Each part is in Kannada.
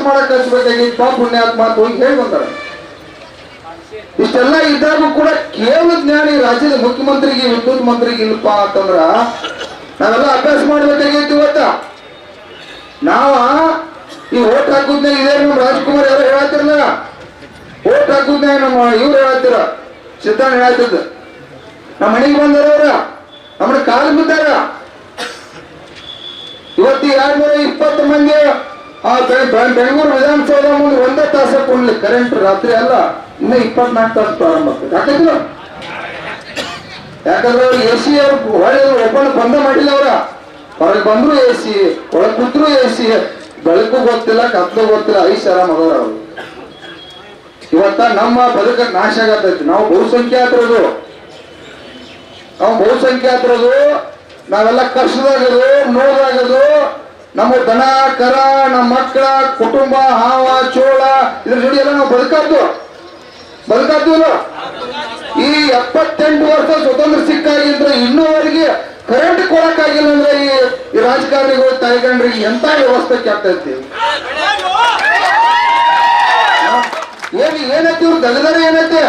ಮಾಡಕ್ ಹಚ್ಬೇಕಾಗಿತ್ತು ಪುಣ್ಯಾತ್ಮ ಅಂತ ಹೋಗಿ ಹೇಳಿ ಬಂದಾರ. ಇಷ್ಟೆಲ್ಲ ಇದ್ದಾಗೂ ಕೂಡ ಕೇವಲ ಜ್ಞಾನಿ ರಾಜ್ಯದ ಮುಖ್ಯಮಂತ್ರಿಗೆ ವಿದ್ಯುತ್ ಮಂತ್ರಿಗೆ ಇಲ್ಲಪ್ಪ ಅಂತಂದ್ರ ನಾವೆಲ್ಲ ಅಭ್ಯಾಸ ಮಾಡ್ಬೇಕಾಗಿತ್ತು. ಇವತ್ತ ನಾವ ಈ ಓಟ್ ಹಾಕುದ್ನಾಗ ಇದೇ ನಮ್ಮ ರಾಜ್ಕುಮಾರ್ ಯಾರು ಹೇಳತ್ತಿರಲ್ಲ, ಓಟ್ ಹಾಕುದ್ನಾಗ ನಮ್ಮ ಇವ್ರು ಹೇಳತ್ತೀರ, ಸಿದ್ಧಾಂತ ಹೇಳತ್ತಿದ್ದ, ನಮ್ಮ ಮನೆಗೆ ಬಂದಾರ ನಮ್ಮನ್ನ ಕಾಲು ಬಿದ್ದಾರ. ಇವತ್ತು 220 ಮಂದಿ ಬೆಂಗಳೂರು ವಿಧಾನಸೌಧ ಮುಂದೆ ಒಂದೇ ತಾಸ ಕೊಡ್ಲಿ ಕರೆಂಟ್, ರಾತ್ರಿ ಅಲ್ಲ ಇನ್ನ 24 ತಾಸು ಪ್ರಾರಂಭ ಆಗ್ತದೆ. ಯಾಕಂದ್ರೆ ಅವ್ರು AC ಅವ್ರು ಹೊಳೆ ಓಪನ್ ಬಂದ ಮಾಡಿಲ್ಲ. ಅವ್ರ ಹೊರಗೆ ಬಂದ್ರು AC, ಒಳಗೆ ಕೂತ್ರು AC, ಬೆಳಕು ಗೊತ್ತಿಲ್ಲ ಕತ್ಲು ಗೊತ್ತಿಲ್ಲ, ಐಷಾರಾಮ್ ಅದಾರ ಅವ್ರು. ಇವತ್ತ ನಮ್ಮ ಬದುಕ ನಾಶ ಆಗತೈತಿ. ನಾವು ಬಹುಸಂಖ್ಯಾತರದು ನಾವೆಲ್ಲ ಕಷ್ಟದಾಗದು, ನೋವಾಗದು, ನಮ್ಮ ದನ ಕರ, ನಮ್ಮ ಮಕ್ಕಳ ಕುಟುಂಬ, ಹಾವ ಚೋಳ ಇದ್ರ ಜೋಡಿ ಎಲ್ಲ ನಾವು ಬದುಕಾದ್ವು. ಈ 78 ವರ್ಷ ಸ್ವತಂತ್ರ ಸಿಕ್ಕಾಗಿದ್ರೆ ಇನ್ನೂವರೆಗೆ ಕರೆಂಟ್ ಕೊಡಕ್ಕಾಗಿಲ್ಲ ಅಂದ್ರೆ ಈ ರಾಜಕಾರಣಿಗಳು ತಾಯ್ಗಂಡ್ರಿಗೆ ಎಂತ ವ್ಯವಸ್ಥೆ ಆಗ್ತೈತಿ. ಏನೈತಿ ಇವ್ರು ದಗದಾರ ಏನೈತಿ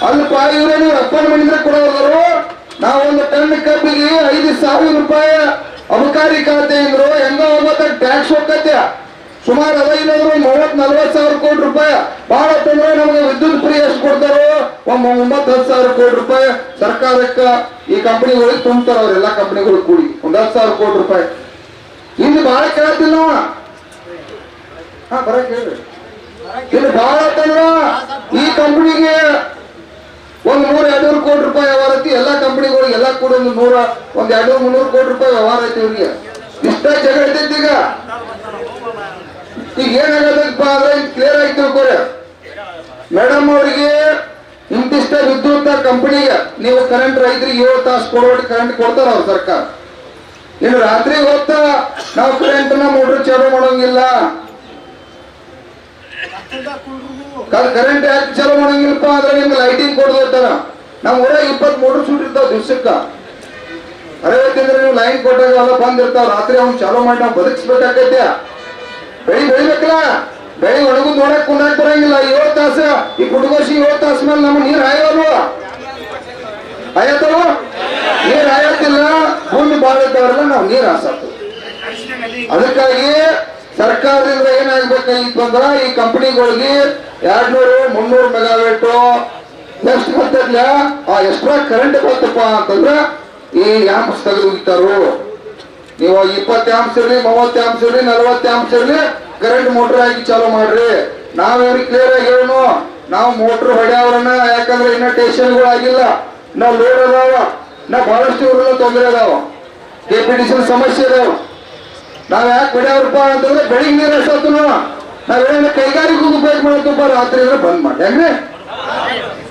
ಅಲ್ಪ ಇವ್ರೇನು ಅಪ್ಪನ ಮನೆಯಿಂದ ಕೊಡೋದ್ರು. ನಾವೊಂದು ಟನ್ ಕಬ್ಬಿಗೆ 5,000 ರೂಪಾಯಿ ಅಬಕಾರಿ ಖಾತೆ ಅಂದ್ರು ಹೆಂಗ ಹೋಗೋದ ಟ್ಯಾಕ್ಸ್ ಹೋಗತ್ತೆ. ಸುಮಾರು 30-40 ಕೋಟಿ ರೂಪಾಯಿ. ಬಹಳ ತಂದ್ರೆ ನಮಗೆ ವಿದ್ಯುತ್ ಫ್ರೀ ಎಷ್ಟು ಕೊಡ್ತಾರೋ 9-10 ಕೋಟಿ ರೂಪಾಯಿ ಸರ್ಕಾರಕ್ಕ ಈ ಕಂಪನಿಗಳಿಗೆ ತುಂಬ್ತಾರ. ಅವರೆಲ್ಲ ಕಂಪನಿಗಳು ಕೂಡಿ 10 ಕೋಟಿ ರೂಪಾಯಿ. ಇನ್ನು ಬಹಳ ಕೇಳತ್ತಿಲ್ಲ ಬರ ಕೇಳ್ರಿ. ಇನ್ನು ಬಹಳ ತಂದ್ರ ಈ ಕಂಪನಿಗೆ 100-200 ಕೋಟಿ ರೂಪಾಯಿ ವ್ಯವಹಾರ ಐತಿ. ಎಲ್ಲಾ ಕಂಪನಿಗಳಿಗೆ ಎಲ್ಲ ಕೂಡ 200-300 ಕೋಟಿ ರೂಪಾಯಿ ವ್ಯವಹಾರ ಐತಿ. ಇವ್ರಿಗೆ ಇಷ್ಟ ಜಗಳ ಐತೈತಿ. ಈಗ ಏನಾಗದಪ್ಪ ಅಂದ್ರೆ ಕ್ಲಿಯರ್ ಆಗಿ ತಿಳ್ಕೊರಿ. ಮೇಡಮ್ ಅವರಿಗೆ ಇಂತಿಷ್ಟ ವಿದ್ಯುತ್ ಕಂಪನಿಗೆ ನೀವು ಕರೆಂಟ್ ರೈತರಿಗೆ 7 ತಾಸು ಕೊಡೋಟಿ ಕರೆಂಟ್ ಕೊಡ್ತಾರ ಅವ್ರ ಸರ್ಕಾರ. ಇನ್ನು ರಾತ್ರಿ ಹೊತ್ತ ನಾವು ಕರೆಂಟ್ ನ ಮೋಟರ್ ಚಾಲು ಮಾಡೋಂಗಿಲ್ಲ. ಕರೆಂಟ್ ಯಾಕೆ ಚಾಲು ಮಾಡೋಂಗಿಲ್ಲಪ್ಪ ಅಂದ್ರೆ ನಿಮ್ಗೆ ಲೈಟಿಂಗ್ ಕೊಡ್ತಾರ. ನಮ್ ಊರಾಗ 20 ಮೋಟರ್ ಸೂಟ್ ಇರ್ತಾವ ದಿವ್ಸಕ್ಕ. ಅರವತ್ತಿಂದ್ರೆ ನೀವು ಲೈನ್ ಕೊಟ್ಟಾಗ ಎಲ್ಲ ಬಂದಿರ್ತಾವ. ರಾತ್ರಿ ಅವ್ನು ಚಾಲು ಮಾಡಿ ನಾವು ಬದುಕಿಸ್ಬೇಕಾಗೈತೆ. ಬೆಳಿಬೇಕಲ್ಲ, ಬೆಳಿ ಒಣಗುದ್ ನೋಡಕ್ ಕುಂದಾಕ್ ಬರಂಗಿಲ್ಲ. 7 ತಾಸು ಈ ಕುಟುಗೋಶಿ 7 ತಾಸು ಮೇಲೆ ನಮ್ಮ ನೀರ್ ಹಾಯವಲ್ವ ಆಯತ್ತವ ನೀರ್ ಹಾಯತ್ತಿಲ್ಲ. ಭೂಮಿ ಬಾಳದವರೆಲ್ಲ ನಾವು ನೀರ್ ಹಾಸತ್ತು. ಅದಕ್ಕಾಗಿ ಸರ್ಕಾರದಿಂದ ಏನಾಗ್ಬೇಕಾಗಿತ್ತು ಅಂದ್ರ ಈ ಕಂಪನಿಗಳಿಗೆ 200-300 ಮೆಗಾವೇಟ್ ಎಷ್ಟು ಬರ್ತೈತ್ಲ ಆ ಎಕ್ಸ್ಟ್ರಾ ಕರೆಂಟ್ ಬರ್ತಪ್ಪ ಅಂತಂದ್ರ ಈ ಆಂಪ್ಸ್ ತೆಗೆದು ಹೋಗ್ತಾರು. ನೀವು 20 ಆಂಪ್ಸ್ ಇರ್ಲಿ, 30 ಆಂಪ್ಸ್ ಇರ್ಲಿ, 40 ಆಂಪ್ಸ್ ಇರ್ಲಿ ಕರೆಂಟ್ ಮೋಟರ್ ಹಾಕಿ ಚಾಲು ಮಾಡ್ರಿ. ನಾವೇವ್ರಿಗೆ ಕ್ಲಿಯರ್ ಆಗಿ ಹೇಳೋಣ, ನಾವು ಮೋಟರ್ ಹೊಡ್ಯಾವ್ರನ್ನ. ಯಾಕಂದ್ರೆ ಇನ್ನ ಸ್ಟೇಷನ್ಗಳು ಆಗಿಲ್ಲ, ನಾವು ಲೋಡ್ ಅದಾವ, ನಾವು ಬಹಳಷ್ಟು ಇವ್ರೆಲ್ಲ ತೊಂದರೆ ಅದಾವ, KPTC ಸಮಸ್ಯೆ ಅದಾವ. ನಾವ್ ಯಾಕೆ ಹೊಡ್ಯಾವ್ರಪ್ಪ ಅಂತಂದ್ರೆ ಬೆಳಿಗ್ಗೆ ನೀರು ಅಷ್ಟೊತ್ತು ನಾವೇನ ಕೈಗಾರಿಕೆಗೂ ಉಪಯೋಗ ಮಾಡತ್ತಪ್ಪ. ರಾತ್ರಿ ಅಂದ್ರೆ ಬಂದ್ ಮಾಡಿ ಹೆಂಗ್ರಿ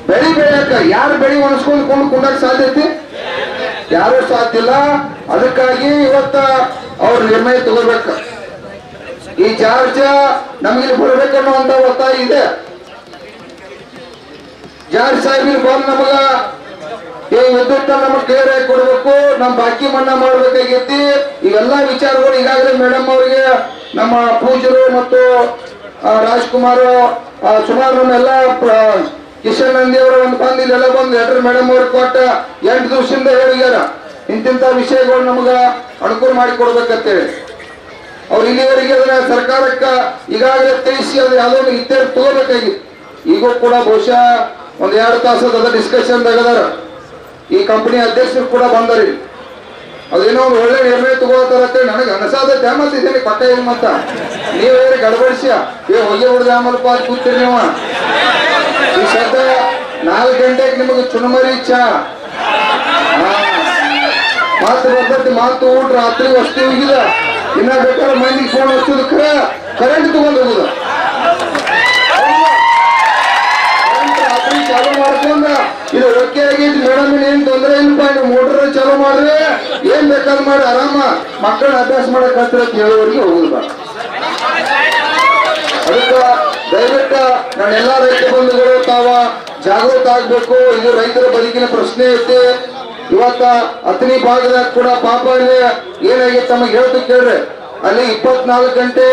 ಬೆಳಿ ಬೆಳೆಯಕ ಯಾರು ಬೆಳಿ ಒಣಸ್ಕೊಂಡು ಕುಂಡಕ್ ಸಾಧ್ಯ ಐತಿ? ಯಾರು ಸಾಧ್ಯ ಇಲ್ಲ. ಅದಕ್ಕಾಗಿ ಇವತ್ತ ಅವ್ರ ನಿರ್ಣಯ ತಗೋಬೇಕ. ಈ ಜಾರ್ಜ್ ನಮ್ಗಿಲ್ಲಿ ಬರ್ಬೇಕನ್ನುವಂತ ಒತ್ತಾಯ ಇದೆ. ಜಾರ್ಜ್ ಸಾಹೇಬ್ ಬಂದ್ ನಮಗ ಈ ವಿದ್ಯುತ್ ನಮಗ್ ಕ್ಲಿಯರ್ ಆಗಿ ಕೊಡ್ಬೇಕು, ನಮ್ ಬಾಕಿ ಮನ್ನಾ ಮಾಡ್ಬೇಕಾಗೈತಿ. ಇವೆಲ್ಲಾ ವಿಚಾರಗಳು ಈಗಾಗಲೇ ಮೇಡಮ್ ಅವರಿಗೆ ನಮ್ಮ ಪೂಜರು ಮತ್ತು ರಾಜ್ಕುಮಾರ್ ಸುಮಾರು ನಮ್ಮೆಲ್ಲ ಕಿಶನ್ ನಂದಿ ಅವರು ಒಂದು ಬಂದು ಇಲ್ಲೆಲ್ಲ ಬಂದು ಲೆಟರ್ ಮೇಡಮ್ ಅವ್ರಿಗೆ ಕೊಟ್ಟ 8 ದಿವಸದಿಂದ ಹೇಳಿಗ್ಯಾರ ಇಂತಿಂತ ವಿಷಯಗಳು ನಮಗ ಅನುಕೂಲ ಮಾಡಿ ಕೊಡ್ಬೇಕಂತೇಳಿ. ಅವ್ರು ಇಲ್ಲಿವರೆಗೆ ಅದನ್ನ ಸರ್ಕಾರಕ್ಕ ಈಗಾಗಲೇ ತಿಳಿಸಿ ಅದು ಯಾವುದೋ ಇತ್ಯರ್ಥ ತಗೋಬೇಕಾಗಿತ್ತು. ಈಗೂ ಕೂಡ ಬಹುಶಃ 1-2 ತಾಸದ ಡಿಸ್ಕಷನ್ ತೆಗದಾರ. ಈ ಕಂಪನಿ ಅಧ್ಯಕ್ಷರು ಕೂಡ ಬಂದರಿ. ಅದೇನೋ ಒಂದು ಒಳ್ಳೆ ನಿರ್ಣಯ ತಗೋತಾರ ನನಗೆ ಅನಸಾದೈತೆ. ಮತ್ತಿದ್ದೇನೆ ಪಕ್ಕ ಏನು ಮತ್ತ ನೀವೇ ಗಡಬಡಿಸಿ ಹೊಗೆ ಹೊಡೆದ ಆಮಲ್ಪ ಕೂತೀರಿ ನೀವು. ಈ ಸದ್ದ 4 ಗಂಟೆಗೆ ನಿಮಗೆ ಚುನಮರಿ ಚಾ ಮಾತು ಬರ್ತೈತಿ. ಮಾತು ಊಟ ರಾತ್ರಿ ವಸ್ತು ಹೋಗಿದ. ಇನ್ನ ಬೇಕಾದ್ರೆ ಮಂದಿಗೆ ಫೋನ್ ಹಚ್ಚೋದು ಕರೆಂಟ್ ತಗೊಂಡು ಹೋಗುದ. ರಾತ್ರಿ ಚಾಲು ಮಾಡ್ಕೊಂಡ ಇದು ಓಕೆ ಆಗೈತಿ ಮೇಡಮ್, ಏನ್ ತೊಂದ್ರೆ ಇಲ್ಲಪ್ಪ, ನೀವು ಮೋಟರ್ ಚಾಲು ಮಾಡ್ರಿ, ಏನ್ ಬೇಕಾದ್ ಮಾಡಿ ಆರಾಮ ಮಕ್ಕಳನ್ನ ಅಭ್ಯಾಸ ಮಾಡಕ್ ಹತ್ರ ಹೇಳುವವರೆಗೆ ಹೋಗುದ. ಅದಕ್ಕ ದಯವಿಟ್ಟು ನಾನು ಎಲ್ಲಾ ರೈತ ಬಂಧುಗಳು ತಾವ ಜಾಗೃತ ಆಗ್ಬೇಕು. ಇದು ರೈತರ ಬದುಕಿನ ಪ್ರಶ್ನೆ ಐತಿ. ಇವತ್ತ ಅತನಿ ಭಾಗದಾಗ ಕೂಡ ಪಾಪ ಏನಾಗೈತೆ ತಮಗೆ ಹೇಳ್ತು ಕೇಳ್ರಿ. ಅಲ್ಲಿ 24 ಗಂಟೆ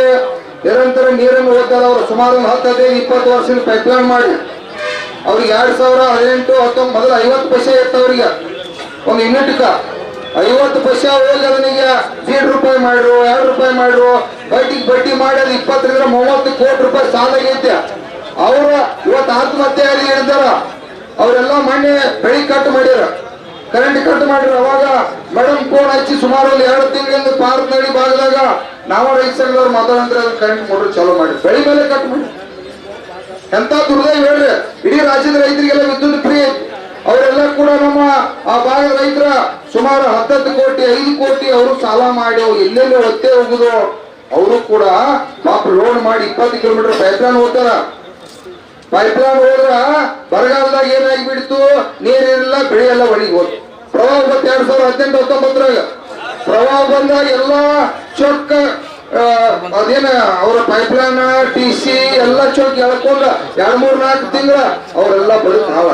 ನಿರಂತರ ನೀರನ್ನು ಓದ್ತಾರೆ. ಅವರು ಸುಮಾರು ಒಂದು 10-15-20 ವರ್ಷದ ಪೈಪ್ಲೈನ್ ಮಾಡಿ ಅವ್ರಿಗೆ 2018-19 ಮೊದಲು 50 ಪೈಸೆ ಇತ್ತು ಅವ್ರಿಗೆ ಒಂದು ಯೂನಿಟ್ಗ. 50 ಪೈಸೆ ಹೋಗಿ ಅದನಿಗೆ ₹1.5 ಮಾಡ್ರು, ₹2 ಮಾಡ್ರು, ಬಡ್ಡಿ ಮಾಡಿ ಅದು 20-30 ಕೋಟಿ ರೂಪಾಯಿ ಸಾಲಾಗೈತೆ. ಅವ್ರ ಇವತ್ತು ಆತ್ಮಹತ್ಯೆ ಆಗಿ ಹಿಡಿದಾರ. ಅವರೆಲ್ಲ ಮೊನ್ನೆ ಬೆಳಿ ಕಟ್ ಮಾಡ್ಯಾರ, ಕರೆಂಟ್ ಕಟ್ ಮಾಡ್ಯಾರ. ಅವಾಗ ಮೇಡಮ್ ಫೋನ್ ಹಚ್ಚಿ ಸುಮಾರು ಒಂದು 2 ತಿಂಗಳಿಂದ ಪಾರ್ಕ್ನಳ್ಳಿ ಭಾಗದಾಗ ನಾವು ರೈತ ಸಂಘದವ್ರು ಮಾತಾಡಂದ್ರೆ ಅದು ಕರೆಂಟ್ ಮೋಟರ್ ಚಾಲೂ ಮಾಡಿ ಬೆಳಿ ಮೇಲೆ ಕಟ್ ಮಾಡಿ. ಎಂತ ದುರ್ದೈವ ಹೇಳ್ರಿ. ಇಡೀ ರಾಜ್ಯದ ರೈತರಿಗೆಲ್ಲ ವಿದ್ಯುತ್ ಫ್ರೀ. ಅವರೆಲ್ಲ ಕೂಡ ನಮ್ಮ ಆ ಭಾಗದ ರೈತರ ಸುಮಾರು 10 ಕೋಟಿ 5 ಕೋಟಿ ಅವರು ಸಾಲ ಮಾಡಿ ಎಲ್ಲೆಲ್ಲಿ ಒತ್ತೆ ಹೋಗುದು. ಅವರು ಕೂಡ ಪಾಪ ಲೋನ್ ಮಾಡಿ 20 ಕಿಲೋಮೀಟರ್ ಪೈಪ್ಲೈನ್ ಹೋಗ್ತಾರ. ಪೈಪ್ಲೈನ್ ಹೋದ್ರ ಬರಗಾಲದಾಗ ಏನಾಗಿಬಿಡ್ತು, ನೀರಿಲ್ಲ, ಬೆಳೆ ಎಲ್ಲ ಒಣಗಿ ಹೋಯ್ತು. ಪ್ರವಾಹ ಬಂತು 2018-19 ಪ್ರವಾಹ ಬಂದಾಗ ಎಲ್ಲ ಚೊಕ್ಕ ಅದೇನ ಅವರ ಪೈಪ್ಲೈನ್ TC ಎಲ್ಲ ಚೊಕ್ ಎಳ್ಕೊಂಡ 2-3-4 ತಿಂಗಳ ಅವರೆಲ್ಲ ಬದುಕು ಹಾವ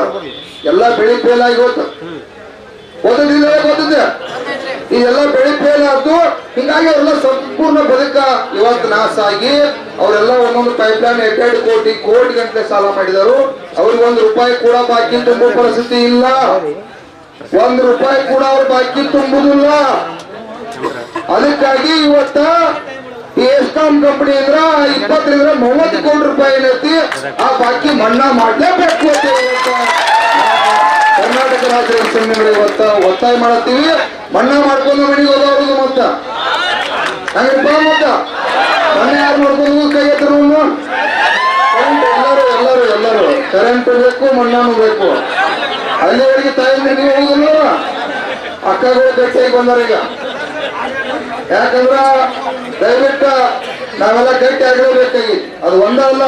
ಎಲ್ಲ ಬೆಳಿ ಫೇಲ್ ಆಗಿ ಹೋಯ್ತು. ಓದಿಲ್ಲ ಗೊತ್ತಿದೆ, ಇದೆಲ್ಲ ಬೆಳಿ ಫೇಲ್ ಆಯ್ತು. ಹಿಂಗಾಗಿ ಅವರೆಲ್ಲ ಸಂಪೂರ್ಣ ಬದುಕ ಇವತ್ತು ನಾಶ ಆಗಿ ಅವರೆಲ್ಲ ಒಂದೊಂದು ಪೈಪ್ಲೈನ್ 2 ಕೋಟಿ ಗಂಟೆ ಸಾಲ ಮಾಡಿದರು. ಅವ್ರಿಗೆ ₹1 ಕೂಡ ಬಾಕಿ ತುಂಬುವ ಪರಿಸ್ಥಿತಿ ಇಲ್ಲ. ₹1 ಕೂಡ ಅವ್ರ ಬಾಕಿ ತುಂಬುದಿಲ್ಲ. ಅದಕ್ಕಾಗಿ ಇವತ್ತ ಎಸ್ಕಾಂ ಕಂಪನಿ ಅಂದ್ರ 20-30 ಕೋಟಿ ರೂಪಾಯಿ ಏನೈತಿ ಆ ಬಾಕಿ ಮನ್ನಾ ಮಾಡ್ಲೇಬೇಕು ಅಂತ ಕರ್ನಾಟಕ ರಾಜ್ಯ ಸಂಘಗಳು ಇವತ್ತ ಒತ್ತಾಯ ಮಾಡತ್ತೀವಿ. ಮನ್ನಾ ಮಾಡ್ಕೊಂಡು ಮನೆಗೆ ಹೋದವ್ರಿಗೆ ಮತ್ತ ಹಂಗಪ್ಪ ಮತ್ತ ಮನೆ ಯಾರು ಮಾಡ್ಕೊಂಡು ಕೈ ಎತ್ತರು ಎಲ್ಲರೂ ಕರೆಂಟ್ ಬೇಕು, ಮಣ್ಣಾನು ಬೇಕು. ಅಲ್ಲಿವರೆಗೆ ತಾಯಿಂದ ನೀವು ಹೋಗುದಿಲ್ಲ. ಅಕ್ಕಗಳು ಗಟ್ಟಿಯಾಗಿ ಬಂದಾರ ಈಗ. ಯಾಕಂದ್ರ ದಯವಿಟ್ಟು ನಾವೆಲ್ಲ ಗಟ್ಟಿ ಆಗಲೇಬೇಕಾಗಿ. ಅದು ಒಂದಲ್ಲ,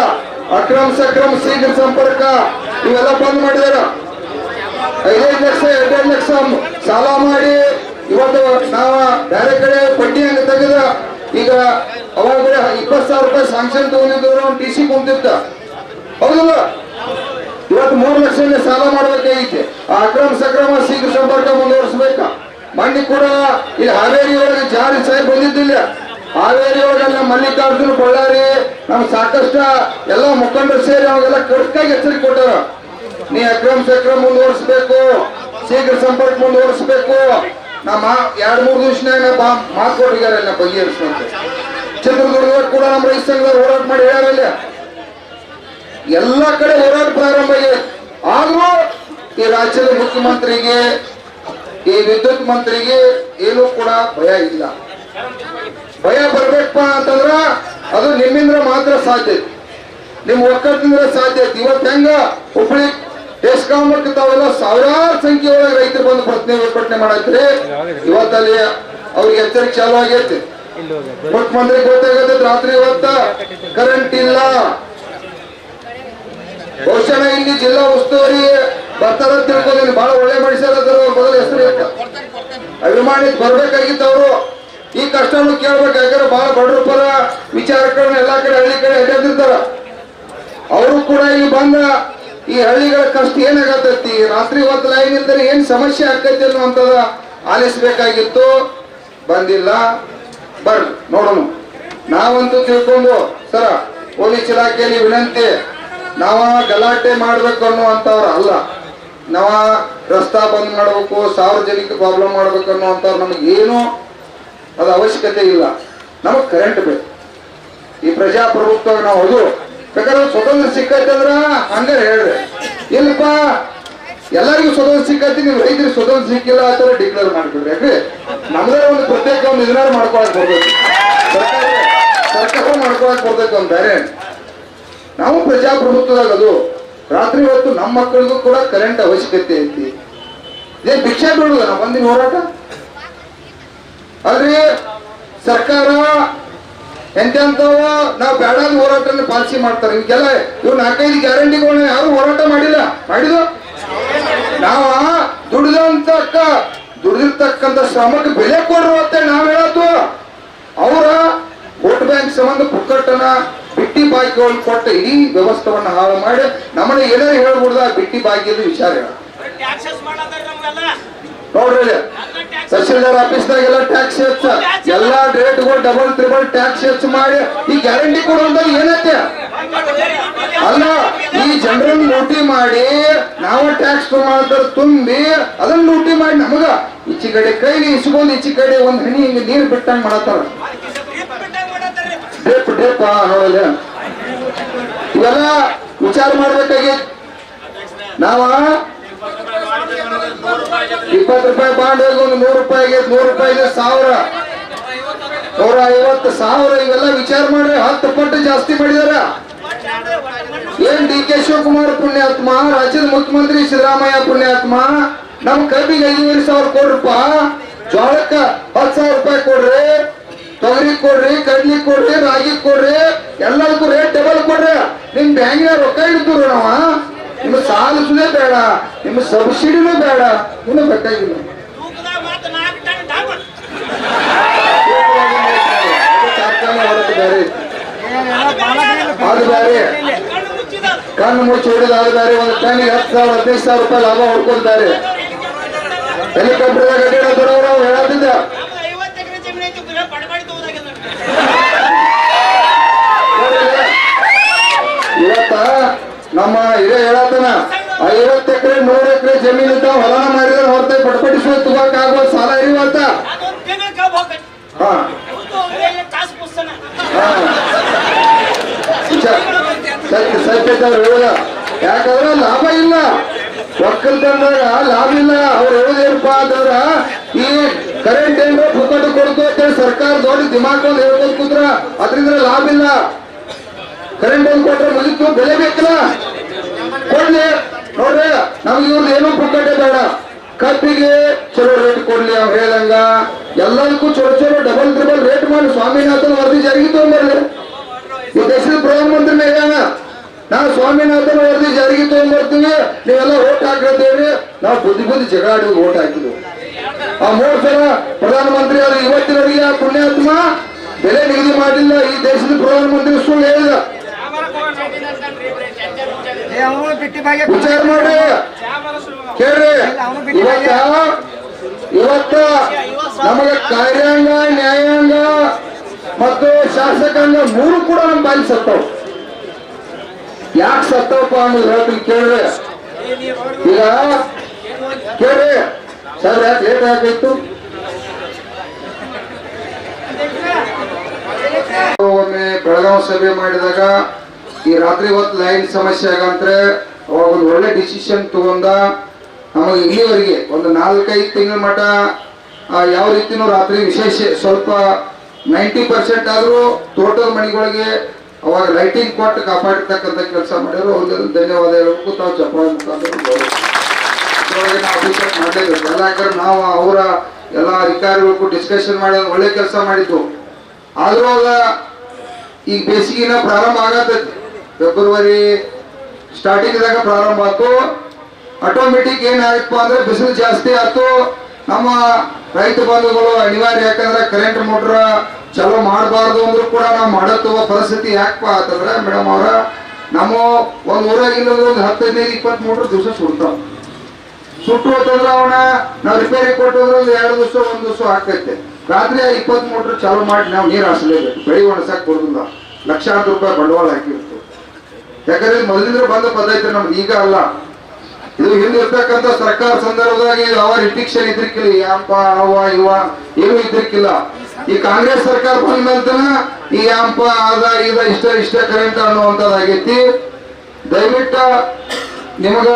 ಅಕ್ರಮ ಸಕ್ರಮ ಶೀಘ್ರ ಸಂಪರ್ಕ ಇವೆಲ್ಲ ಬಂದ್ ಮಾಡಿದಾರ. 5 ಲಕ್ಷ 2 ಲಕ್ಷ ಸಾಲ ಮಾಡಿ ಇವತ್ತು ನಾವ ಬೇರೆ ಕಡೆ ಬಡ್ಡಿ ಹಂಗ ತೆಗೆದ ಈಗ ಅವಾಗ 20,000 ರೂಪಾಯಿ ಸಾಂಕ್ಷನ್ ತಗೊಂಡಿದ್ರು TC ಕುಂತಿದ್ದ. ಹೌದಲ್ಲ, ಇವತ್ತು 3 ಲಕ್ಷ ಸಾಲ ಮಾಡ್ಬೇಕಾಗೈತೆ. ಆ ಅಕ್ರಮ ಸಕ್ರಮ ಶೀಘ್ರ ಸಂಪರ್ಕ ಮುಂದುವರಿಸಬೇಕ. ಮೊನ್ನೆ ಕೂಡ ಇಲ್ಲಿ ಹಾವೇರಿ ಒಳಗೆ ಜಾರಿ ಸಾಹೇಬ್ ಬಂದಿದ್ದಿಲ್ಲ. ಹಾವೇರಿ ಒಳಗೆಲ್ಲ ಮಲ್ಲಿಕಾರ್ಜುನ ಬಳ್ಳಾರಿ ನಮ್ ಸಾಕಷ್ಟು ಎಲ್ಲ ಮುಖಂಡರು ಸೇರಿ ಅವಾಗೆಲ್ಲ ಕಡ್ಕಾಗಿ ಎಚ್ಚರಿಕೆ ಕೊಟ್ಟಾರ. ನೀ ಅಕ್ರಮ ಸಕ್ರಮ ಮುಂದುವರಿಸಬೇಕು, ಶೀಘ್ರ ಸಂಪರ್ಕ ಮುಂದುವರಿಸಬೇಕು. ನಮ್ಮ 2-3 ದಿವಸನಾಗ ಮಾತು ಕೊಟ್ಟಿದ್ದಾರೆ ಬಗೆಹರಿಸುವಂತೆ. ಚಿತ್ರದುರ್ಗದಾಗ ಕೂಡ ನಮ್ಮ ರೈತ ಸಂಘದವ್ರು ಹೋರಾಟ ಮಾಡಿ ಹೇಳ್ಯಾರಲ್ಲ. ಎಲ್ಲ ಕಡೆ ಹೋರಾಟ ಪ್ರಾರಂಭ ಆಗಿದೆ. ಆದ್ರೂ ಈ ರಾಜ್ಯದ ಮುಖ್ಯಮಂತ್ರಿಗೆ, ಈ ವಿದ್ಯುತ್ ಮಂತ್ರಿಗೆ ಏನೂ ಕೂಡ ಭಯ ಇಲ್ಲ. ಭಯ ಬರ್ಬೇಕಪ್ಪ ಅಂತಂದ್ರ ಅದು ನಿಮ್ಮಿಂದ ಮಾತ್ರ ಸಾಧ್ಯ, ನಿಮ್ ಒಕ್ಕಟ್ಟಿಂದ ಸಾಧ್ಯ. ಇವತ್ತು ಹೆಂಗ ಹುಬ್ಬಳ್ಳಿ ಎಸ್ಕಾಮಕ್ಕೆ ತಾವೆಲ್ಲ ಸಾವಿರಾರು ಸಂಖ್ಯೆ ಒಳಗೆ ರೈತರು ಬಂದು ಪ್ರತಿಭಟನೆ ಮಾಡತ್ರಿ. ಇವತ್ತಲ್ಲಿ ಅವ್ರಿಗೆ ಎಚ್ಚರಿಕೆ ಚಾಲು ಆಗೈತಿ. ಮುಖ್ಯಮಂತ್ರಿ ಗೊತ್ತಾಗತ್ತೆ ರಾತ್ರಿ ಇವತ್ತ ಕರೆಂಟ್ ಇಲ್ಲ. ಬಹುಶಃ ಇಲ್ಲಿ ಜಿಲ್ಲಾ ಉಸ್ತುವಾರಿ ಬರ್ತಾರ ತಿಳ್ಕೋದೇನು. ಬಹಳ ಒಳ್ಳೆ ಮನುಷ್ಯರ ಮೊದಲ ಹೆಸರು ಅಭಿಮಾನಿ ಬರ್ಬೇಕಾಗಿತ್ತು. ಅವರು ಈ ಕಷ್ಟವನ್ನು ಕೇಳ್ಬೇಕು. ಯಾಕಂದ್ರೆ ಬಹಳ ಬಡವ್ರ ಪರ ವಿಚಾರಗಳನ್ನ ಎಲ್ಲಾ ಕಡೆ ಹಳ್ಳಿ ಕಡೆ ಎದ್ದಿರ್ತಾರ. ಅವರು ಕೂಡ ಇಲ್ಲಿ ಬಂದ ಈ ಹಳ್ಳಿಗಳ ಕಷ್ಟ ಏನಾಗತೈತಿ, ರಾತ್ರಿ ಹೊತ್ತು ಲೈನ್ ಇಲ್ದರೆ ಏನ್ ಸಮಸ್ಯೆ ಆಕೈತಿ ಅನ್ನುವಂಥದ ಆಲಿಸಬೇಕಾಗಿತ್ತು. ಬಂದಿಲ್ಲ. ಬರ್ರಿ ನೋಡೋಣ. ನಾವಂತೂ ತಿಳ್ಕೊಂಡು ಸರ ಪೊಲೀಸ್ ಇಲಾಖೆಯಲ್ಲಿ ವಿನಂತಿ, ನಾವ ಗಲಾಟೆ ಮಾಡ್ಬೇಕು ಅನ್ನುವಂಥವ್ರು ಅಲ್ಲ. ನಾವ ರಸ್ತಾ ಬಂದ್ ಮಾಡ್ಬೇಕು, ಸಾರ್ವಜನಿಕ ಪ್ರಾಬ್ಲಮ್ ಮಾಡ್ಬೇಕು ಅನ್ನುವಂಥವ್ರು ನಮಗೇನು ಅದು ಅವಶ್ಯಕತೆ ಇಲ್ಲ. ನಮಗ್ ಕರೆಂಟ್ ಬೇಕು. ಈ ಪ್ರಜಾಪ್ರಭುತ್ವ ನಾವು ಅದು ಬೇಕಾದ್ರೆ ಸ್ವತಂತ್ರ ಸಿಕ್ಕೈತೆ ಅಂದ್ರ ಹಂಗ ಹೇಳ್ರಿ. ಇಲ್ಲಪ್ಪ ಎಲ್ಲರಿಗೂ ಸ್ವತಂತ್ರ ಸಿಕ್ಕೈತಿ, ನೀವು ರೈತರಿಗೆ ಸ್ವತಂತ್ರ ಸಿಕ್ಕಿಲ್ಲ ಅಂತ ಡಿಕ್ಲೇರ್ ಮಾಡ್ಬಿಡ್ರಿ. ಯಾಕ್ರಿ ನಮ್ದೇ ಒಂದು ಪ್ರತ್ಯೇಕ ಒಂದು ಇದನ್ನ ಮಾಡ್ಕೊಳಕ್ ಬರ್ಬೇಕು. ಸರ್ಕಾರ ಮಾಡ್ಕೊಳಕ್ ಬರ್ಬೇಕು ಅಂತ ಬೇರೆ. ನಾವು ಪ್ರಜಾಪ್ರಭುತ್ವದಾಗ ಅದು ರಾತ್ರಿ ಹೊತ್ತು ನಮ್ಮ ಮಕ್ಕಳಿಗೂ ಕೂಡ ಕರೆಂಟ್ ಅವಶ್ಯಕತೆ ಐತಿ. ಇದೇನ್ ಭಿಕ್ಷೆ ಬೀಳುದ ನಾವು ಬಂದಿನ ಹೋರಾಟ ಅಲ್ರಿ. ಸರ್ಕಾರ ಎಂತೆಂತವ ನಾವು ಬೇಡಾದ ಹೋರಾಟನ ಪಾಲಿಸಿ ಮಾಡ್ತಾರೆ. ಇವಕ್ಕೆಲ್ಲ ಇವ್ 4-5 ಗ್ಯಾರಂಟಿಗಳನ್ನ ಯಾರು ಹೋರಾಟ ಮಾಡಿದ್ದು ನಾವ ದುಡಿದಿರ್ತಕ್ಕಂಥ ಶ್ರಮಕ್ಕೆ ಬೆಲೆ ಕೊಡ್ರು ಅಂತ ನಾವ್ ಹೇಳತ್ತು. ಅವರ ವೋಟ್ ಬ್ಯಾಂಕ್ ಸಂಬಂಧ ಪುಕ್ಕಟ್ಟನ ಬಿಟ್ಟಿ ಬಾಕಿಗಳನ್ನು ಕೊಟ್ಟ ಇಡೀ ವ್ಯವಸ್ಥೆವನ್ನ ಹಾಳು ಮಾಡಿ ನಮ್ಮನ್ನ ಏನಾರು ಹೇಳ್ಬಿಡ್ದ ಬಿಟ್ಟಿ ಬಾಕಿಯದು ವಿಚಾರ ಹೇಳ ನೋಡ್ರಿ ತಹಶೀಲ್ದಾರ್ ಆಫೀಸ್ದಾಗೆಲ್ಲ ಟ್ಯಾಕ್ಸ್ ಹೆಚ್ಚ, ಎಲ್ಲಾ ರೇಟ್ಗಳು ಡಬಲ್ ತ್ರಿಬಲ್ ಟ್ಯಾಕ್ಸ್ ಹೆಚ್ಚು ಮಾಡಿ ಈ ಗ್ಯಾರಂಟಿ ಕೊಡುವಂತ ಏನೈತೆ? ಅಲ್ಲ, ಈ ಜನರನ್ನ ಲೂಟಿ ಮಾಡಿ ನಾವು ಟ್ಯಾಕ್ಸ್ ತುಂಬಿ ಅದನ್ನ ಲೂಟಿ ಮಾಡಿ ನಮಗ ಈಚಿ ಕಡೆ ಕೈಲಿ ಇಸ್ಕೊಂಡ್ ಈಚಿ ಕಡೆ ಒಂದ್ ಹನಿ ಹಿಂಗ ನೀರ್ ಬಿಟ್ಟಂಗ್ ಮಾಡತ್ತಾರ. ಡ್ರಿಪ್ ಡ್ರಿಪ್ ನೋಡಿದ ಇವೆಲ್ಲ ವಿಚಾರ ಮಾಡ್ಬೇಕಾಗಿ ನಾವ 20 ರೂಪಾಯಿ ಬಾಂಡ್ ಹೋಗಿ ಒಂದು 100 ರೂಪಾಯಿಗೆ 100 ರೂಪಾಯಿಗೆ 1000 150,000 ಇವೆಲ್ಲ ವಿಚಾರ ಮಾಡಿ 10 ಪಟ್ಟು ಜಾಸ್ತಿ ಮಾಡಿದಾರ. ಏನ್ ಡಿ ಕೆ ಶಿವಕುಮಾರ್ ಪುಣ್ಯಾತ್ಮ, ರಾಜ್ಯದ ಮುಖ್ಯಮಂತ್ರಿ ಸಿದ್ದರಾಮಯ್ಯ ಪುಣ್ಯಾತ್ಮ ನಮ್ ಕಬ್ಬಿಗೆ 5,500 ಕೊಡ್ರಪ್ಪ, ಜೋಳಕ್ಕ 10,000 ರೂಪಾಯಿ ಕೊಡ್ರಿ, ತೊಗರಿ ಕೊಡ್ರಿ, ಕಡ್ಲಿ ಕೊಡ್ರಿ, ರಾಗಿ ಕೊಡ್ರಿ, ಎಲ್ಲದಕ್ಕೂ ರೇಟ್ ಡಬಲ್ ಕೊಡ್ರಿ. ನಿಮ್ ಬ್ಯಾಂಕಿನ ರೊಕ್ಕ ಇಡ್ತೀವ್ರಿ ನಾವ, ನಿಮ್ಮ ಸಾಲಿಸುದೇ ಬೇಡ, ನಿಮ್ಮ ಸಬ್ಸಿಡಿನೂ ಬೇಡ, ಇನ್ನೂ ಬೇಕಾಗಿಲ್ಲ. ಅದು ಬೇರೆ ಕಣ್ಣು ಮುಚ್ಚಿ ಹೊಡೆದ ಅದು ಬೇರೆ. ಒಂದು ಟನ್ನಿಗೆ 10,000 15,000 ರೂಪಾಯಿ ಲಾಭ ಹೊಡ್ಕೊಳ್ತಾರೆ. ಹೆಲಿಕಾಪ್ಟರ್ ಅಡ್ಡಾಡೋರು ಅವ್ರು ಹೇಳತ್ತಿದ್ದ ಇವತ್ತ ನಮ್ಮ ಹಿರಿಯ ಹೇಳತನ 50 ಎಕರೆ 100 ಎಕರೆ ಜಮೀನ್ ಇದ್ದ ಹೊಲನ ಮಾಡಿದ್ರೆ ಹೊರತಾಗಿ ಪಟಪಟಿಸುವ ತುಗಾಕ್ ಆಗುವ ಸಾಲ ಇರುವಂತ ಸತ್ಯದವ್ರು ಹೇಳ. ಯಾಕಂದ್ರೆ ಲಾಭ ಇಲ್ಲ, ಒಕ್ಕಲ್ತನದಾಗ ಲಾಭ ಇಲ್ಲ. ಅವ್ರು ಹೇಳೋದೇನಪ್ಪಾ ಅಂತಂದ್ರ ಈ ಕರೆಂಟ್ ಏನ್ರ ಪುಕ್ಕಟ್ಟು ಕೊಡ್ತು ಅಂತೇಳಿ ಸರ್ಕಾರ ದೊಡ್ಡ ದಿಮಾಕ್ ಒಂದು ಹೇಳ್ಬೋದು ಕೂತ್ರ ಅದರಿಂದ ಲಾಭ ಇಲ್ಲ. ಕರೆಂಟ್ ಒಂದು ಕೊಟ್ರೆ ಮುಗಿತು, ಬೆಲೆ ಬೇಕಲ್ಲ, ಕೊಡ್ಲಿ. ನೋಡ್ರಿ ನಮ್ಗೆ ಇವ್ರದ್ದು ಏನೂ ಪುಕ್ಕಟ್ಟೆ ಬೇಡ, ಕಬ್ಬಿಗೆ ಚಲೋ ರೇಟ್ ಕೊಡ್ಲಿ. ಅವ್ರು ಹೇಳ್ದಂಗ ಎಲ್ಲದಕ್ಕೂ ಚಲೋ ಚಲೋ ಡಬಲ್ ತ್ರಿಬಲ್ ರೇಟ್ ಮಾಡಿ ಸ್ವಾಮಿನಾಥನ್ ವರದಿ ಜಾರಿಗೆ ತಗೊಂಡ್ಬರ್ಲಿ. ಈ ದೇಶದ ಪ್ರಧಾನಮಂತ್ರಿನ ಹೇಳ್ಯಾನ, ನಾವು ಸ್ವಾಮಿನಾಥನ್ ವರದಿ ಜಾರಿಗೆ ತಗೊಂಡ್ಬರ್ತೀವಿ, ನೀವೆಲ್ಲ ಓಟ್ ಹಾಕಿರ್ತೇವ್ರಿ. ನಾವು ಬುದ್ಧಿ ಜಗಳ ಆಡಿ ಓಟ್ ಹಾಕಿದ್ವಿ. ಆ 3 ಸಲ ಪ್ರಧಾನಮಂತ್ರಿ ಆದ್ರೆ ಇವತ್ತಿನವರಿಗೆ ಆ ಪುಣ್ಯಾತ್ಮ ಬೆಲೆ ನಿಗದಿ ಮಾಡಿಲ್ಲ. ಈ ದೇಶದ ಪ್ರಧಾನಮಂತ್ರಿ ಸುಳ್ಳು ಹೇಳಿದ. ವಿಚಾರ ಮಾಡ್ರಿ, ಕೇಳ್ರಿ. ಇವತ್ತ ನಮಗೆ ಕಾರ್ಯಾಂಗ, ನ್ಯಾಯಾಂಗ ಮತ್ತು ಶಾಸಕಾಂಗ 3 ಕೂಡ ನಮ್ಮ ಬಾಯಿ ಸತ್ತವ್. ಯಾಕೆ ಸತ್ತವಪ್ಪ ಅನ್ನೋದು ಹೇಳ್ತೀನಿ ಕೇಳ್ರಿ. ಈಗ ಕೇಳ್ರಿ ಸರ್, ಯಾಕೆ ಲೇಟ್ ಆಗಿತ್ತು? ಒಮ್ಮೆ ಬೆಳಗಾವಿ ಸಭೆ ಮಾಡಿದಾಗ ಈ ರಾತ್ರಿ ಹೊತ್ತು ಲೈನ್ ಸಮಸ್ಯೆ ಆಗಂತ್ರೆ ಅವಾಗ ಒಂದು ಒಳ್ಳೆ ಡಿಸಿಷನ್ ತಗೊಂಡ ನಮಗೆ ಇಲ್ಲಿವರೆಗೆ ಒಂದು 4-5 ತಿಂಗಳ ಮಟ್ಟ ಯಾವ ರೀತಿನೂ ರಾತ್ರಿ ವಿಶೇಷ ಸ್ವಲ್ಪ 90% ಆದ್ರೂ ಟೋಟಲ್ ಮನೆಗಳಿಗೆ ಅವಾಗ ಲೈಟಿಂಗ್ ಕೊಟ್ಟು ಕಾಪಾಡಿರ್ತಕ್ಕಂಥ ಕೆಲಸ ಮಾಡಿದ್ರು. ಅವ್ರಿಗೆ ಧನ್ಯವಾದ ಹೇಳಬೇಕು. ತಾವು ಚಪ್ಪಾಳೆ ಮುಖಾಂತರ ಮಾಡಲೇಬೇಕು. ಎಲ್ಲ ಯಾಕಂದ್ರೆ ನಾವು ಅವರ ಎಲ್ಲ ಅಧಿಕಾರಿಗಳಿಗೂ ಡಿಸ್ಕಷನ್ ಮಾಡಿ ಒಳ್ಳೆ ಕೆಲಸ ಮಾಡಿದ್ದು. ಆದ್ರೂ ಅವಾಗ ಈಗ ಬೇಸಿಗೆನ ಪ್ರಾರಂಭ ಆಗತೈತಿ. ಫೆಬ್ರವರಿ ಸ್ಟಾರ್ಟಿಂಗ್ದಾಗ ಪ್ರಾರಂಭ ಆಯ್ತು. ಆಟೋಮೆಟಿಕ್ ಏನಾಯ್ತು ಅಂದ್ರೆ ಬಿಸಿಲು ಜಾಸ್ತಿ ಆಯ್ತು. ನಮ್ಮ ರೈತ ಬಂಧುಗಳು ಅನಿವಾರ್ಯ, ಯಾಕಂದ್ರೆ ಕರೆಂಟ್ ಮೋಟ್ರ್ ಚಲೋ ಮಾಡಬಾರ್ದು ಅಂದ್ರೂ ಕೂಡ ನಾವು ಮಾಡತ್ತುವ ಪರಿಸ್ಥಿತಿ ಯಾಕಪ್ಪ ಅಂತಂದ್ರೆ ಮೇಡಮ್ ಅವರ ನಮ್ಮ ಒಂದ್ ಊರಾಗಿಲ್ಲ ಒಂದು 15-20 ಮೋಟ್ರ್ ದಿವಸ ಸುಡ್ತಾವ. ಸುಟ್ಟು ಅಂತಂದ್ರೆ ಅವನ ನಾವು ರಿಪೇರಿ ಕೊಟ್ಟು ಅಂದ್ರೆ 2 ದಿವಸ 1 ದಿವಸ ಆಗ್ತೈತೆ. ರಾತ್ರಿ 20 ಮೋಟ್ರ್ ಚಾಲು ಮಾಡಿ ನಾವು ನೀರು ಹಾಸಲೇಬೇಕು. ಬೆಳಿ ಒಣಸಕ್ ಬರೋದಿಲ್ಲ, ಲಕ್ಷಾಂತರ ರೂಪಾಯಿ ಬಂಡವಾಳ ಹಾಕಿರ್ತು. ಯಾಕಂದ್ರೆ ಮೊದಲಿಂದ ಬಂದ ಪದ್ಧತಿ ನಮ್ದು, ಈಗ ಅಲ್ಲ. ಇದು ಹಿಂದೆ ಇರ್ತಕ್ಕಂಥ ಸರ್ಕಾರ ಸಂದರ್ಭದಾಗ ಯಾವ ರಿಸ್ಟ್ರಿಕ್ಷನ್ ಇದ್ರಿಕಿಲ್ಲ, ಯಾಂಪ ಅವ ಇವ ಏನೂ ಇದ್ರಿಕಿಲ್ಲ. ಈ ಕಾಂಗ್ರೆಸ್ ಸರ್ಕಾರ ಬಂದ ಮೇಲ್ತನ ಈ ಯಾಂಪ ಅದ ಇದ ಇಷ್ಟ ಕರೆಂಟ್ ಅನ್ನುವಂಥದ್ದಾಗೈತಿ. ದಯವಿಟ್ಟು ನಿಮಗ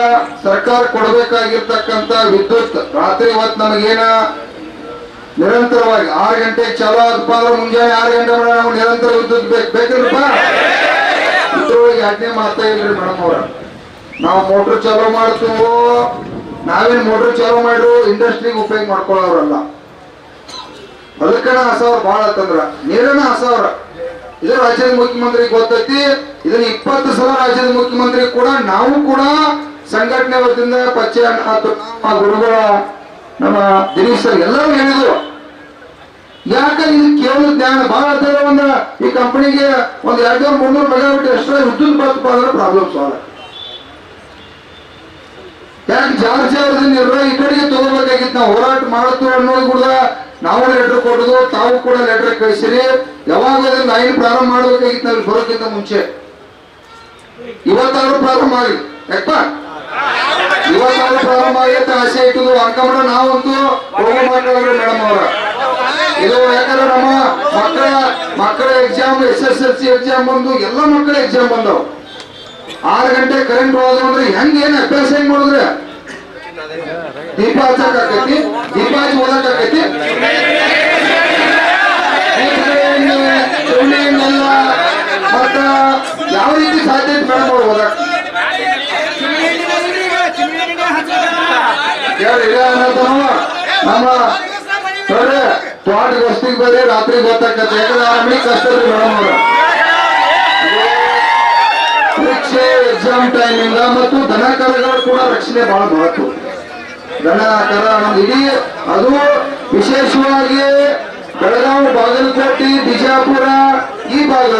ಸರ್ಕಾರ ಕೊಡಬೇಕಾಗಿರ್ತಕ್ಕಂಥ ವಿದ್ಯುತ್ ರಾತ್ರಿ ಹೊತ್ತು ನಮಗೇನ ನಿರಂತರವಾಗಿ 6 ಗಂಟೆಗೆ ಚಾಲು ಆದಪ್ಪ ಅಂದ್ರೆ ಮುಂಜಾನೆ 6 ಗಂಟೆ ಮೇಲೆ ನಮ್ಗೆ ನಿರಂತರ ವಿದ್ಯುತ್ ಬೇಕಲ್ರಪ್ಪ. ಇದ್ರೊಳಗೆ ಆಜ್ಞೆ ಮಾಡ್ತಾ ಇಲ್ರಿ ಮೇಡಮ್ ಅವ್ರ. ನಾವು ಮೋಟ್ರ್ ಚಾಲೂ ಮಾಡ್ತೀವೋ, ನಾವೇನ್ ಮೋಟ್ರ್ ಚಾಲೂ ಮಾಡಿದ್ರು ಇಂಡಸ್ಟ್ರಿಗೆ ಉಪಯೋಗ ಮಾಡ್ಕೊಳ್ಳೋರಲ್ಲ. ಅದಕ್ಕನ ಹಸವ್ರ ಬಾಳ ಅಂತಂದ್ರ ನೀರನ ಹಸವ್ರ. ಇದು ರಾಜ್ಯದ ಮುಖ್ಯಮಂತ್ರಿಗೆ ಗೊತ್ತೈತಿ. ಇದನ್ನ 20 ಸಲ ರಾಜ್ಯದ ಮುಖ್ಯಮಂತ್ರಿ ಕೂಡ ನಾವು ಕೂಡ ಸಂಘಟನೆ ವತಿಯಿಂದ ಪಚ್ಚೆ ಗುರುಗಳ ನಮ್ಮ ದಿನೇಶ್ ಸರ್ ಎಲ್ಲರೂ ಹೇಳಿದ್ರು. ಯಾಕೆ ಇದು ಕೇವಲ ಜ್ಞಾನ ಬಹಳ ಅರ್ಥದ ಒಂದ ಈ ಕಂಪನಿಗೆ ಒಂದು 200-300 ಮೆಗಾವಾಟ್ ಎಕ್ಸ್ಟ್ರಾ ವಿದ್ಯುತ್ ಬರ್ತಪ್ಪ ಅಂದ್ರೆ ಪ್ರಾಬ್ಲಮ್ ಸಾಲ್ವ್. ಯಾಕೆ ಜಾರ್ಜಾವರದಿಂದ ಈ ಕಡೆಗೆ ತಗೋಬೇಕಾಗಿತ್ತು. ನಾವು ಹೋರಾಟ ಮಾಡುತ್ತೋ ಅನ್ನೋದು ಕೂಡ ನಾವು ಲೆಟರ್ ಕೊಡುದು, ತಾವು ಕೂಡ ಲೆಟರ್ ಕಳಿಸಿರಿ. ಯಾವಾಗ ಲೈನ್ ಪ್ರಾರಂಭ ಮಾಡ್ಬೇಕಾಗಿತ್ತು ನಾವು ಬರೋಕ್ಕಿಂತ ಮುಂಚೆ. ಇವತ್ತಾದ್ರೂ ಪ್ರಾರಂಭ ಆಗಿ ಯಾಕಪ್ಪ, ಇವತ್ತಾದ್ರೂ ಪ್ರಾರಂಭ ಆಗೈತೆ ಆಸೆ ಇಟ್ಟದು ಅಂಕಮಡ. ನಾವಂತೂ ಹೋಗೋ ಮಾತಾಡಿದ್ರು ಮೇಡಮ್ ಅವರ ಇದು. ಯಾಕಂದ್ರೆ ನಮ್ಮ ಮಕ್ಕಳ ಎಕ್ಸಾಮ್ SSLC ಎಕ್ಸಾಮ್ ಬಂದು ಎಲ್ಲ ಮಕ್ಕಳ ಎಕ್ಸಾಮ್ ಬಂದವು. 6 ಗಂಟೆ ಕರೆಂಟ್ ಹೋದ್ರು ಅಂದ್ರೆ ಏನ್ ಅಭ್ಯಾಸ ಹೆಂಗ್ ಮಾಡಿದ್ರೆ ದೀಪ ಹಚ್ಚಕ್ ಆಕೈತಿ, ದೀಪ ಹಚ್ಚಿ ಓದಕ್ ಆಕೈತಿ. ಮತ್ತ ಯಾವ ರೀತಿ ಸಾಧ್ಯ ಐತಿ ಮೇಡಮ್ ಅವ್ರು ಓದಕ್? ನಮ್ಮ ನೋಡ್ರಿ ತೋಟ ಗಸ್ತಿಗೆ ಬರ್ರಿ, ರಾತ್ರಿ ಗೊತ್ತಾಕತ್ತೆ. ಯಾಕಂದ್ರೆ 6 ಮಣಿಗೆ ಕಷ್ಟ ಮೇಡಮ್ ಅವ್ರ ಪರೀಕ್ಷೆ ಎಕ್ಸಾಮ್ ಟೈಮಿಂದ. ಮತ್ತು ದನ ಕರುಗಳು ಕೂಡ ರಕ್ಷಣೆ ಬಹಳ ಮಹತ್ವ. ದನ ಕರ ನಮ್ದು ಇಡೀ ಅದು ವಿಶೇಷವಾಗಿ ಬೆಳಗಾವಿ, ಬಾಗಲಕೋಟೆ, ಬಿಜಾಪುರ ಈ ಭಾಗ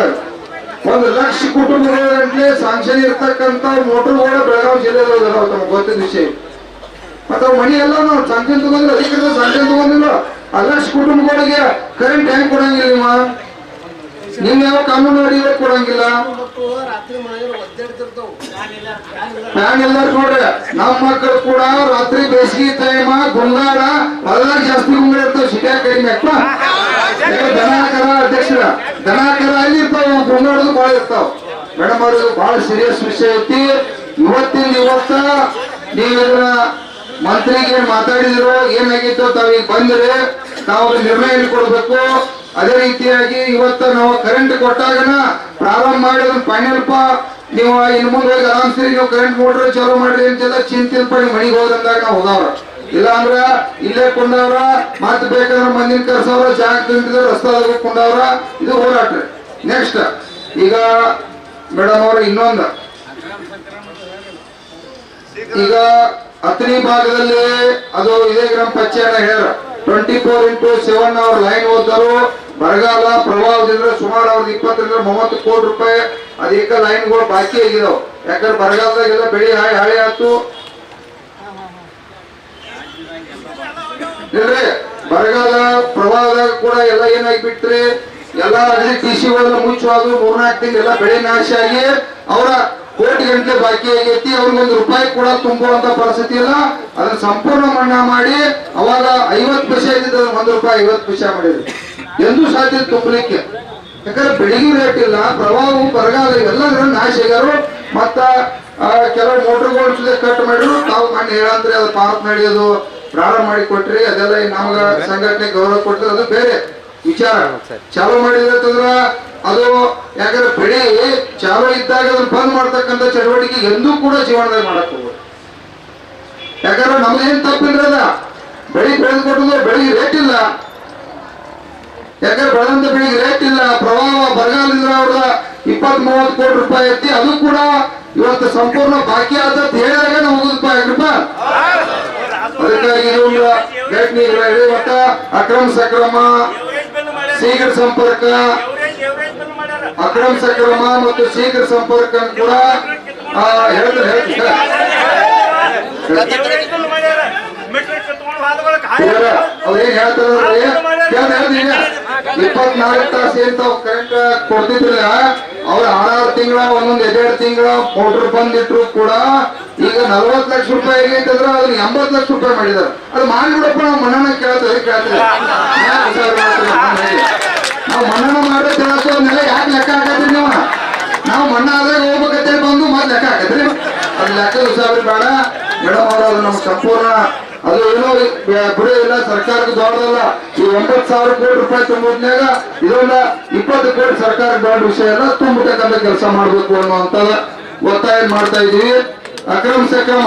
1 ಲಕ್ಷ ಕುಟುಂಬಗಳಂತೆ ಸಾಂಕ್ಷನ್ ಇರ್ತಕ್ಕಂಥ ಮೋಟರ್ಗಳ ಬೆಳಗಾವಿ ಜಿಲ್ಲೆಯಲ್ಲಿ ತಮಗೆ ಗೊತ್ತಿದ್ದ ವಿಷಯ. ಮತ್ತ ಮನಿ ಎಲ್ಲ ನಾವು ಸಾಂಕ್ಷನ್ ತಗೊಂಡ್ರೆ ಅಧಿಕೃತ ಸಾಂಕ್ಷನ್ ತಗೊಂಡಿಲ್ಲ. 1 ಲಕ್ಷ ಕುಟುಂಬಗಳಿಗೆ ಕರೆಂಟ್ ಹೆಂಗ್ ಕೊಡಂಗಿಲ್ಲ? ನಿಮ್ ಯಾವ ಕಾನೂನು ಅಡಿಯಲ್ಲಿ ಕೊಡಂಗಿಲ್ಲ. ಫ್ಯಾನ್ ಎಲ್ಲರೂ ನೋಡ್ರಿ, ನಮ್ಮ ಮಕ್ಕಳು ಕೂಡ ರಾತ್ರಿ ಬೇಸಿಗೆ ಟೈಮ ಗುಂಗಾಡ ಹೊಲದಾಗ ಜಾಸ್ತಿ ಗುಂಗಾಡ ಇರ್ತಾವ, ಸಿಟಿಯಾಗ ಕಡಿಮೆ ಅಪ್ಪ. ದನ ಕರ ಅಧ್ಯಕ್ಷರ ದನ ಕರ ಅಲ್ಲಿ ಇರ್ತಾವ, ಗುಂಗಾಡೋದು ಬಹಳ ಇರ್ತಾವ. ಮೇಡಮ್ ಅವ್ರಿಗೆ ಬಹಳ ಸೀರಿಯಸ್ ವಿಷಯ ಐತಿ. ಇವತ್ತ ನೀವು ಇದನ್ನ ಮಂತ್ರಿಗೆ ಮಾತಾಡಿದಿರೋ ಏನಾಗಿತ್ತು ತಾವೀಗ ಬಂದ್ರೆ ನಾವು ನಿರ್ಣಯ ಕೊಡ್ಬೇಕು. ಅದೇ ರೀತಿಯಾಗಿ ಇವತ್ತ ನಾವು ಕರೆಂಟ್ ಕೊಟ್ಟಾಗನ ಪ್ರಾರಂಭ ಮಾಡಿ ಫೈನಲ್ ನೀವು ಇನ್ ಮುಂದೆ ಹೋಗಿ ಆರಾಮ್ಸರಿ ನೀವು ಕರೆಂಟ್ ಮೋಟರ್ ಚಾಲೂ ಮಾಡ್ರಿ ಅಂತೆಲ್ಲ ಚಿಂತೆ ಪಡಿ ಮನಿಗೆ ಹೋದಂದಾಗ ನಾವು ಹೋಗವ್ರ. ಇಲ್ಲ ಅಂದ್ರ ಇಲ್ಲೇ ಕೊಂಡವ್ರ, ಮತ್ ಬೇಕಾದ್ರೆ ಮಂದಿನ ಕರ್ಸವ್ರ, ಜಾಗ ತುಂಬಿದ್ರ ರಸ್ತಾದಾಗ ಕೊಂಡವ್ರ. ಇದು ಹೋರಾಟ. ನೆಕ್ಸ್ಟ್ ಈಗ ಮೇಡಮ್ ಅವ್ರ ಇನ್ನೊಂದು, ಈಗ ಅತ್ರಿ ಭಾಗದಲ್ಲಿ ಅದು ಇದೇ ಗ್ರಾಮ ಪಂಚಾಯತ್ ಹೇಳ್ಯಾರ 24x7 ಅವ್ರ ಲೈನ್ ಓದ್ದರು. ಬರಗಾಲ ಪ್ರವಾಹದಿಂದ ಸುಮಾರು ಅವ್ರದ್ದು 20 ರಿಂದ 30 ಕೋಟಿ ರೂಪಾಯಿ ಅದೀಗ ಲೈನ್ಗಳು ಬಾಕಿ ಆಗಿದಾವ. ಯಾಕಂದ್ರೆ ಬರಗಾಲದಾಗೆಲ್ಲ ಬೆಳಿ ಹಾಳಿ ಆಯ್ತು ಇಲ್ರಿ. ಬರಗಾಲ ಪ್ರವಾಹದಾಗ ಕೂಡ ಎಲ್ಲ ಏನಾಗಿ ಬಿಟ್ರಿ, ಎಲ್ಲ ಕೃಷಿಗಳೆಲ್ಲ ಮುಚ್ಚುವುದು, 3-4 ತಿಂಗಳು ಎಲ್ಲ ಬೆಳೆ ನಾಶ ಆಗಿ ಅವರ ಕೋಟಿ ಗಂಟೆ ಬಾಕಿ ಆಗೈತಿ. ಅವ್ರಿಗೊಂದು ರೂಪಾಯಿ ಕೂಡ ತುಂಬುವಂತ ಪರಿಸ್ಥಿತಿ ಇಲ್ಲ. ಅದನ್ನ ಸಂಪೂರ್ಣ ಮನ್ನಾ ಮಾಡಿ ಅವಾಗ 50 ಪೈಸೆ ಇದ್ದಿದ್ದು 1 ರೂಪಾಯಿ 50 ಪೈಸೆ ಮಾಡಿದ್ರಿ. ಎಂದೂ ಸಾಧ್ಯ ತುಂಬಲಿಕ್ಕೆ. ಯಾಕಂದ್ರೆ ಬೆಳಿಗ್ಗೆ ರೇಟ್ ಇಲ್ಲ, ಪ್ರವಾಹ ಬರಗಾಲ ಇವೆಲ್ಲ ನಾಶ ಆಗ್ಯಾರು. ಮತ್ತ ಕೆಲವು ಮೋಟರ್ಗಳು ಸುದ್ದಿ ಕಟ್ ಮಾಡಿದ್ರು. ತಾವು ಮಣ್ಣು ಹೇಳಂದ್ರೆ ಅದು ಪಾರ್ಕ್ ನಡೆಯೋದು ಪ್ರಾರಂಭ ಮಾಡಿ ಕೊಟ್ರಿ, ಅದೆಲ್ಲ ನಮಗ ಸಂಘಟನೆ ಗೌರವ ಕೊಟ್ರಿ, ಅದು ಬೇರೆ ವಿಚಾರ. ಚಾಲು ಮಾಡಿದ್ರ ಅದು ಯಾಕಂದ್ರೆ ಬೆಳೆ ಚಾಲು ಇದ್ದಾಗ ಅದನ್ನ ಬಂದ್ ಮಾಡ್ತಕ್ಕಂಥ ಚಟುವಟಿಕೆ ಎಂದೂ ಕೂಡ ಜೀವನದಲ್ಲಿ ಮಾಡಕ್ ಹೋಗ್ಬೋದು. ಯಾಕಂದ್ರೆ ನಮ್ದೇನ್ ತಪ್ಪಿಲ್ರದ ಬೆಳಿ ಬೆಳೆದು ಕೊಟ್ಟದು, ಬೆಳಿಗ್ಗೆ ರೇಟ್ ಇಲ್ಲ. ಯಾಕಂದ್ರೆ ಬೆಳೆದಂತ ಬೆಳಿಗ್ಗೆ ರೇಟ್ ಇಲ್ಲ. ಪ್ರವಾಹ ಬರಗಾಲಿಂದ ಅವ್ರ 20-30 ಕೋಟಿ ರೂಪಾಯಿ ಐತಿ. ಅದು ಕೂಡ ಇವತ್ತು ಸಂಪೂರ್ಣ ಬಾಕಿ ಆದ ಹೇಳಿದಾಗ ನಾವು ಹೋಗುದಪ್ಪ ಯಾಕ್ರಪ್ಪ. ಅದಕ್ಕಾಗಿ ಒಟ್ಟ ಅಕ್ರಮ ಸಕ್ರಮ, ಶೀಘ್ರ ಸಂಪರ್ಕ, ಅಕ್ರಮ ಸಕ್ರಮ ಮತ್ತು ಶೀಘ್ರ ಸಂಪರ್ಕ ಕೂಡ ಹೇಳ್ತಾರೆ. ಅವ್ರೇನ್ ಹೇಳ್ತಾರೆ 24 ತಾಸು ಏನ್ ತಾವು ಕರೆಂಟ್ ಕೊಡ್ತಿದ್ರಲ್ಲ, ಅವ್ರ 6 ತಿಂಗಳ 1-2 ತಿಂಗಳ ಮೋಟರ್ ಬಂದಿಟ್ರು ಕೂಡ ಈಗ 40 ಲಕ್ಷ ರೂಪಾಯಿ ಆಗೈತಂದ್ರ ಅದನ್ನ 80 ಲಕ್ಷ ರೂಪಾಯಿ ಮಾಡಿದಾರೆ. ಅದು ಮಾಡಿಬಿಡಪ್ಪ, ನಾವು ಮನ್ನಣ ಕೇಳ್ತೀವಿ. ನಾವು ಮನ್ನಣ ಮಾಡೋ ಕೇಳೋದನ್ನೆಲ್ಲ ಯಾಕೆ ಲೆಕ್ಕ ಹಾಕತ್ರಿ ನೀವು? ನಾವು ಮಣ್ಣ ಆದಾಗ ಹೋಗ್ಬೇಕಂತೇಳಿ ಬಂದು ಮತ್ತೆ ಲೆಕ್ಕ ಹಾಕತ್ರಿ. ಅದು ಲೆಕ್ಕದ ಸಾವಿರ ಬೇಡ ಮೇಡಮ್ ಅವ್ರ. ಅದು ನಮ್ಗೆ ಸಂಪೂರ್ಣ ಅದು ಏನೋ ಬಿಡಿ ಇಲ್ಲ, ಸರ್ಕಾರಕ್ಕೆ ದೊಡ್ಡದಲ್ಲ. ಈ 9,000 ಕೋಟಿ ರೂಪಾಯಿ ತುಂಬೋದ್ನಾಗ ಇದೊಂದ 20 ಕೋಟಿ ಸರ್ಕಾರಕ್ಕೆ ದೊಡ್ಡ ವಿಷಯ ಎಲ್ಲ, ತುಂಬತಕ್ಕಂಥ ಕೆಲಸ ಮಾಡ್ಬೇಕು ಅನ್ನುವಂತ ಒತ್ತಾಯ ಮಾಡ್ತಾ ಇದೀವಿ. ಅಕ್ರಮ ಸಕ್ರಮ